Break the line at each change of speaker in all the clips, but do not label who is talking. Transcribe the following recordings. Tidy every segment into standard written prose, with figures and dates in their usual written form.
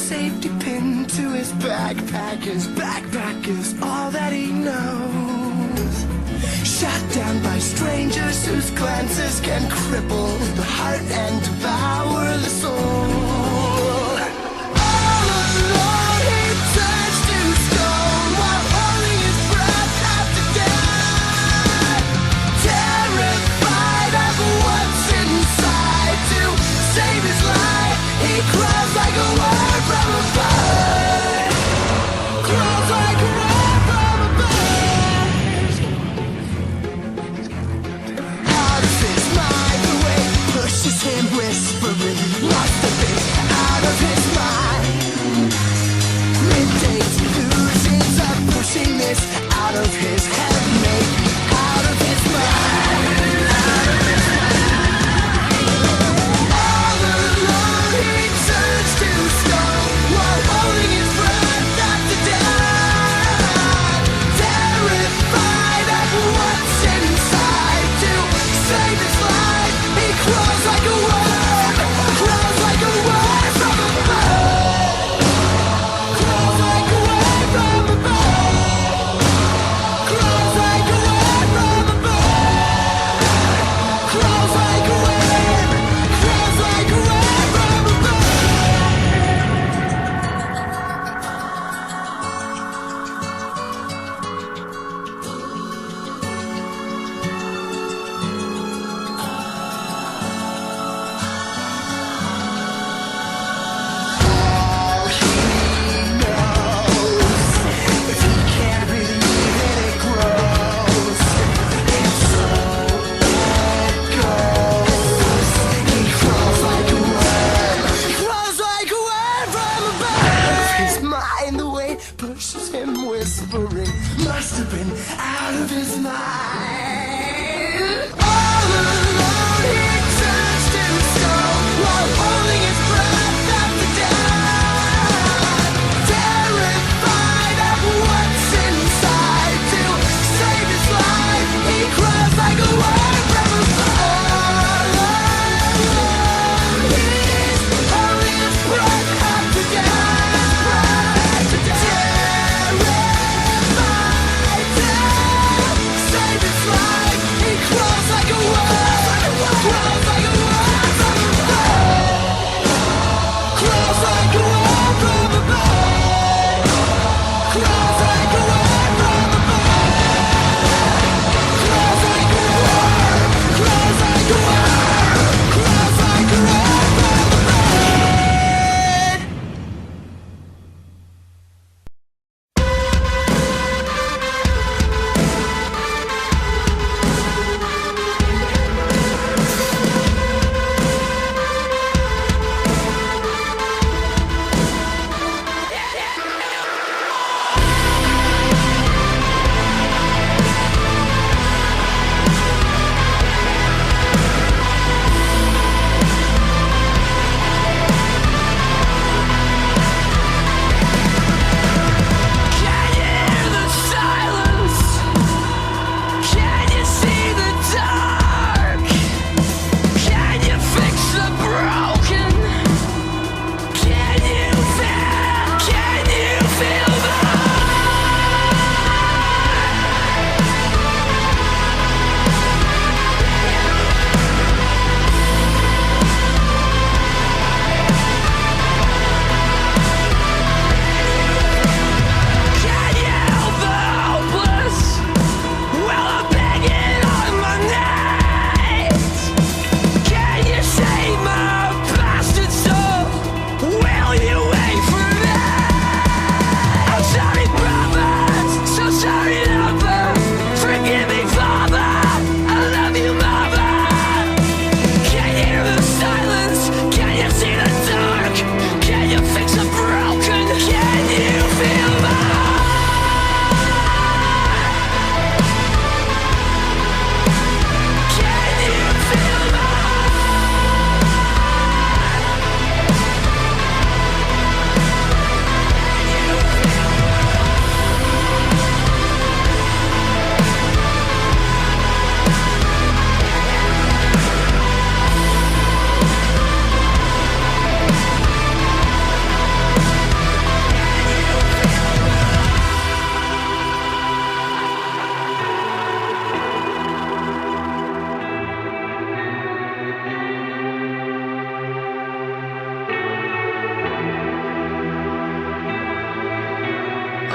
safety pin to his backpack. His backpack is all that he knows. Shot down by strangers whose glances can cripple the heart and devour the soul. All alone he turns to stone while holding his breath after death. Terrified of what's inside, to save his life he crawls like a word from a bird. Crawls like a word from a bird. Out of his mind, the way pushes him whispering. Must have been out of his mind. Middays, illusions of pushing this out of his head, mate. Out of his mind. Out of his mind. All alone he turns to stone while holding his breath after death. Terrified of what's inside, to save his life he crawls like a word. Crawls like a word from a bird. Crawls like a word from a bird. Crawls like a word from a bird. Crawls like a word. Crawls like a word from a bird. All he knows, if he can't believe it, it grows. It's so it goes. He crawls like a word. Crawls like a word from a bird. Out of his mind, the weight pushes him whispering. Must have been out of his mind. All alone he turns to stone while holding his breath after death. Terrified of what's inside, to save his life he cries like a word from a bird. He's holding his breath after death. Terrified to save his life he crawls like a word.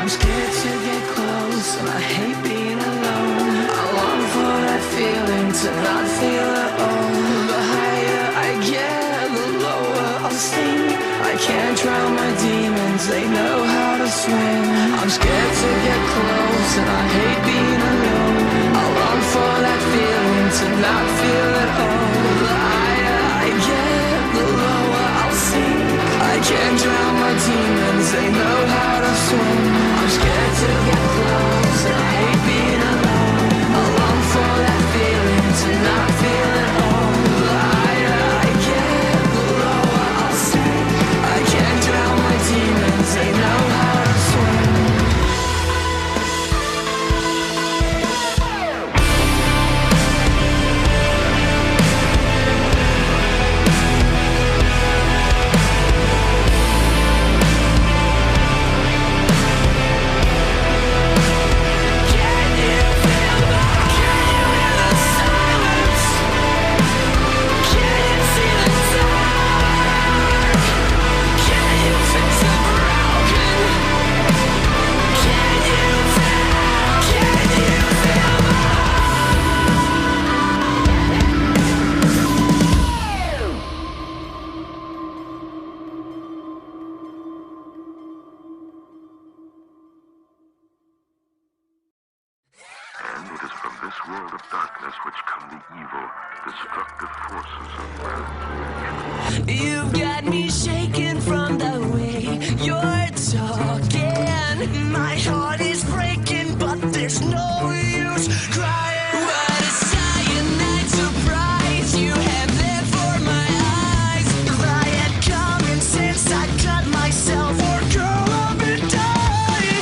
I'm scared to get close, and I hate being alone. I long for that feeling to not feel at all. The higher I get, the lower I'll sink. I can't drown my demons, they know how to swim. I'm scared to get close, and I hate being alone. I long for that feeling to not feel at all. The higher I get, the lower I'll sink. I can't drown my demons, they know how to swim. I'm scared to get close, and I hate being alone. I long for that feeling to not feel at all. The higher I get, the lower I'll sink. I can't drown my demons, they know how to swim.
And it is from this world of darkness which come the evil, destructive forces of man's.
You've got me shaking from the way you're talking. My heart is breaking, but there's no use crying. What a cyanide surprise you have there for my eyes. If I had common sense, I'd cut myself or curl up and die.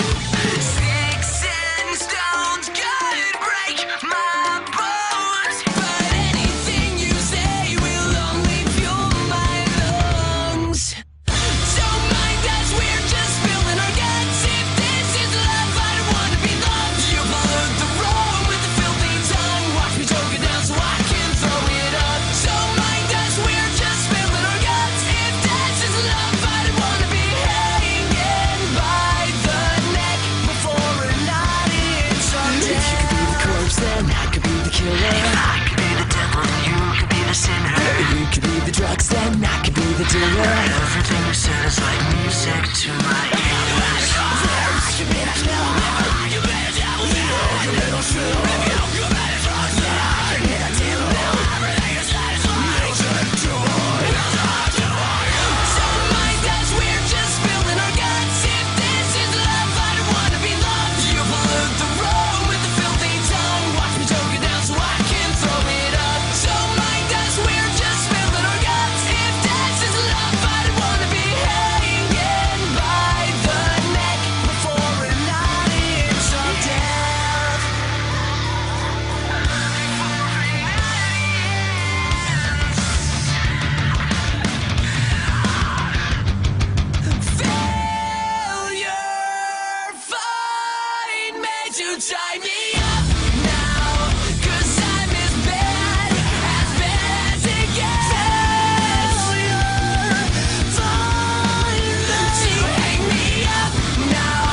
Sticks and stones could break my bones, but anything you say will only fuel my lungs. Don't mind us, we're just spilling our guts. If this is love, I don't wanna be loved. You pollute the road with a filthy tongue. Watch me choke it down so I can throw it up. Don't mind us, we're just spilling our guts. If this is love, I don't wanna be hanging by the neck before a night is on death. You could be the corpse, then I could be the killer. I could be the devil, and you could be the sinner. You could be the drugs, then I could be the dealer.
Everything you said is like music to my ears.
I could be the killer. I could be the devil. I could be the sinner. Maybe I'll go back and trust me. I could be the dealer. Everything is satisfied. Music to my ears. Don't mind us, we're just spilling our guts. If this is love, I don't wanna be loved. You pollute the road with a filthy tongue. Watch me choke it down so I can throw it up. Don't mind us, we're just spilling our guts. If this is love, I don't wanna be hanging by the neck before a night is of death. Failure, find me to tie me up now, 'cause I'm as bad as it gets. Failure, find me to hang me up now,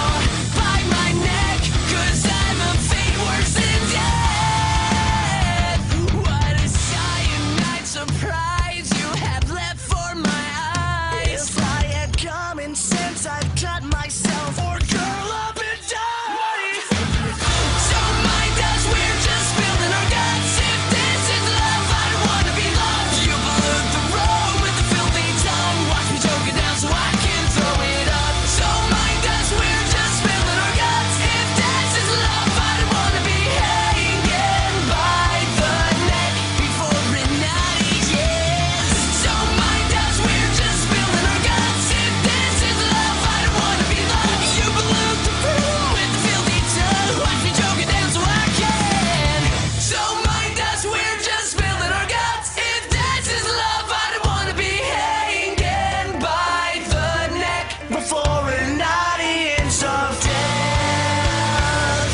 by my neck, 'cause I'm a fate worse than death. What a cyanide surprise you have left for my eyes. If I had common sense, I'd cut myself or curl up and die. Don't mind us, we're just spilling our guts. If this is love, I don't wanna be loved. You pollute the road with a filthy tongue. Watch me choke it down so I can throw it up. Don't mind us, we're just spilling our guts. If this is love, I don't wanna be hanging by the neck before a night is. Don't mind us, we're just spilling our guts. If this is love, I don't wanna be loved. You pollute the room with the filthy tongue. Watch me choke it down so I can. Don't mind us, we're just spilling our guts. If this is love, I don't wanna be hanging by the neck before a night is of death.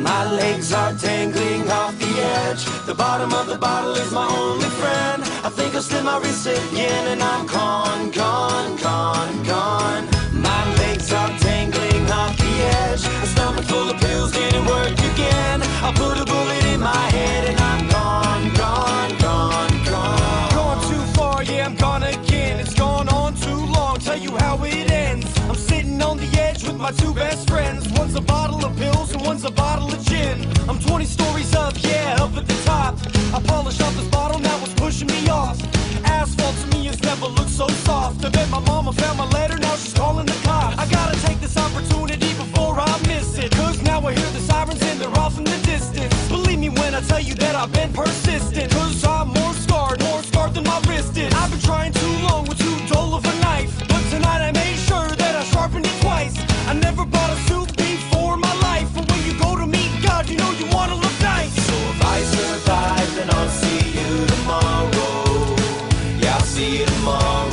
My legs are dangling off the edge. The bottom of the bottle is my only friend.
I think I'll slip my wrist again and I'm gone, gone, gone, gone. My legs are tangling off the edge. A stomach full of pills didn't work again. I put a bullet in my head and I'm gone, gone, gone, gone.
Gone too far, yeah, I'm gone again. It's gone on too long, tell you how it ends. I'm sitting on the edge with my two best friends. One's a bottle of pills and one's a bottle of gin. I'm 20 stories up, yeah, up at the top. I polished off this bottle, now it's pushing me off. Asphalt to me has never looked so soft. I bet my mama found my letter, now she's calling the cops. I gotta take this opportunity before I miss it, cause now I hear the sirens and they're off in the distance. Believe me when I tell you that I've been persistent, cause I'm more scarred than my wrist is. I've been trying too long with too dull of a knife, but tonight I made sure that I sharpened it twice. I never bought a suit before in my life, but when you go to meet God, you know you wanna look nice.
So if I survive, then I'll see you tomorrow. Yeah, I'll see you tomorrow.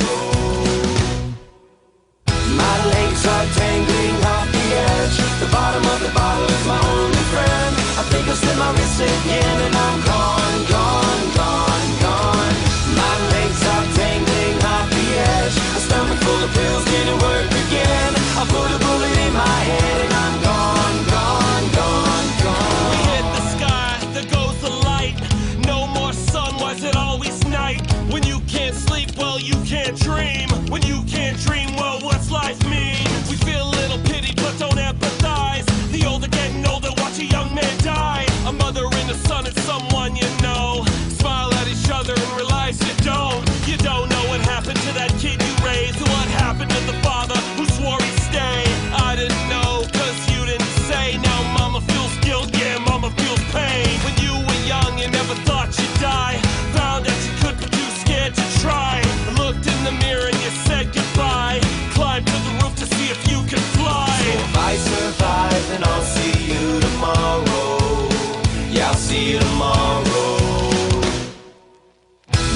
My legs are tangling off the edge. The bottom of the bottle is my only friend. I think I'll slip my wrist again and I'm gone, gone, gone, gone. My legs are tangling off the edge. A stomach full of pills didn't work again. I put a bullet in my head and I'm gone, gone, gone, gone.
We hit the sky, there goes the light. No more sun, why's it always night? When you can't sleep, well, you can't dream. When you can't dream, well, what's life mean? We feel a little pity, but don't empathize. The older getting older, watch a young man die. A mother and a son and someone you know. Smile at each other and realize you don't. You don't know what happened to that kid you raised. What happened to the father who swore he'd stay. I didn't know, cause you didn't say. Now mama feels guilt, yeah, mama feels pain. When you were young, you never thought you'd die. Found that you could, but too scared to try. Looked in the mirror and you said goodbye. Climbed to the roof to see if you could fly.
So if I survive, then I'll see you tomorrow. Yeah, I'll see you tomorrow.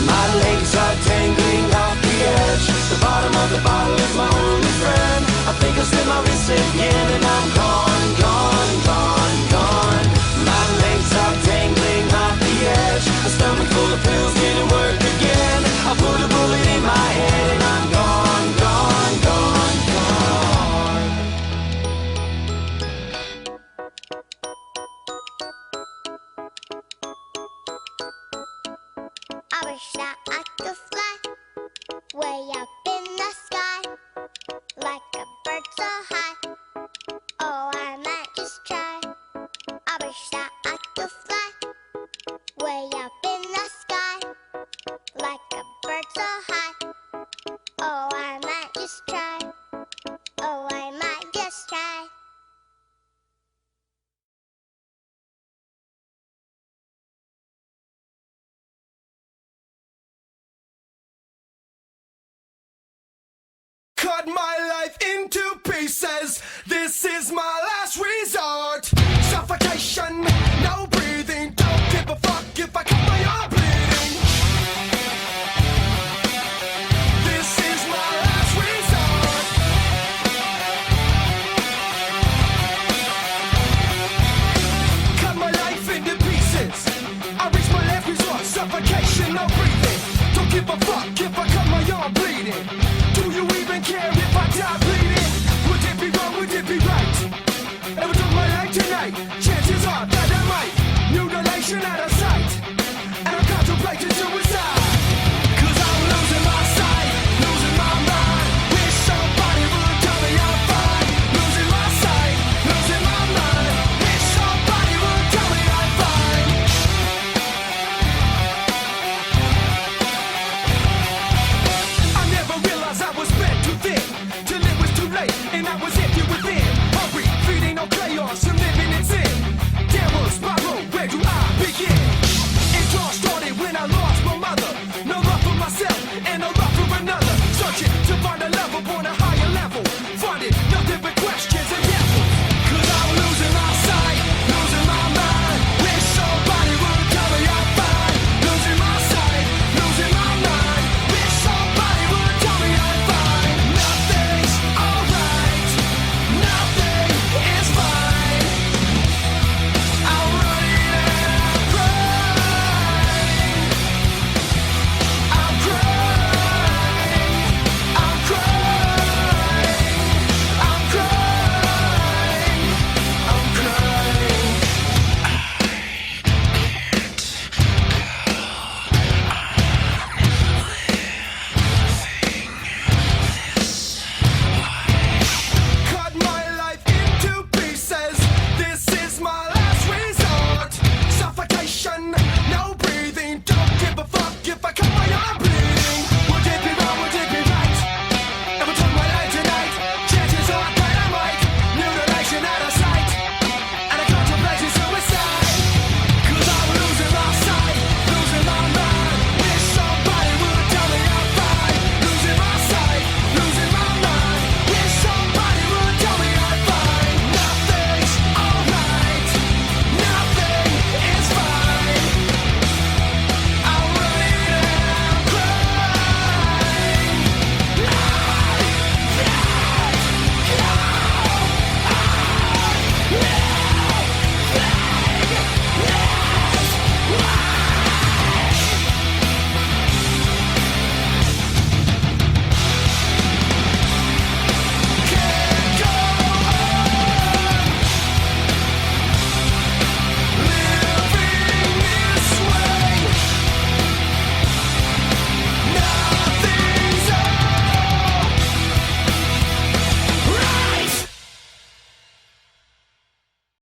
My legs are tangling off the edge. The bottom of the bottle is my only friend. I think I'll slip my wrist again and I'm gone, gone, gone, gone. My legs are tangling off the edge. A stomach full of pills didn't work again. I put a bullet in my head and I'm gone, gone, gone, gone.
I wish that I could fly way up in the sky, like a bird so high. Oh, I might just try. I wish that I could fly way up in the sky, like a bird so high. Oh, I might just try. Oh, I might just try.
Cut my life into pieces. This is my last resort. Suffocation, no breathing. Don't give a fuck if I cut my arm bleeding. This is my last resort. Cut my life into pieces. I reach my last resort. Suffocation, no breathing. Don't give a fuck if I cut my arm bleeding.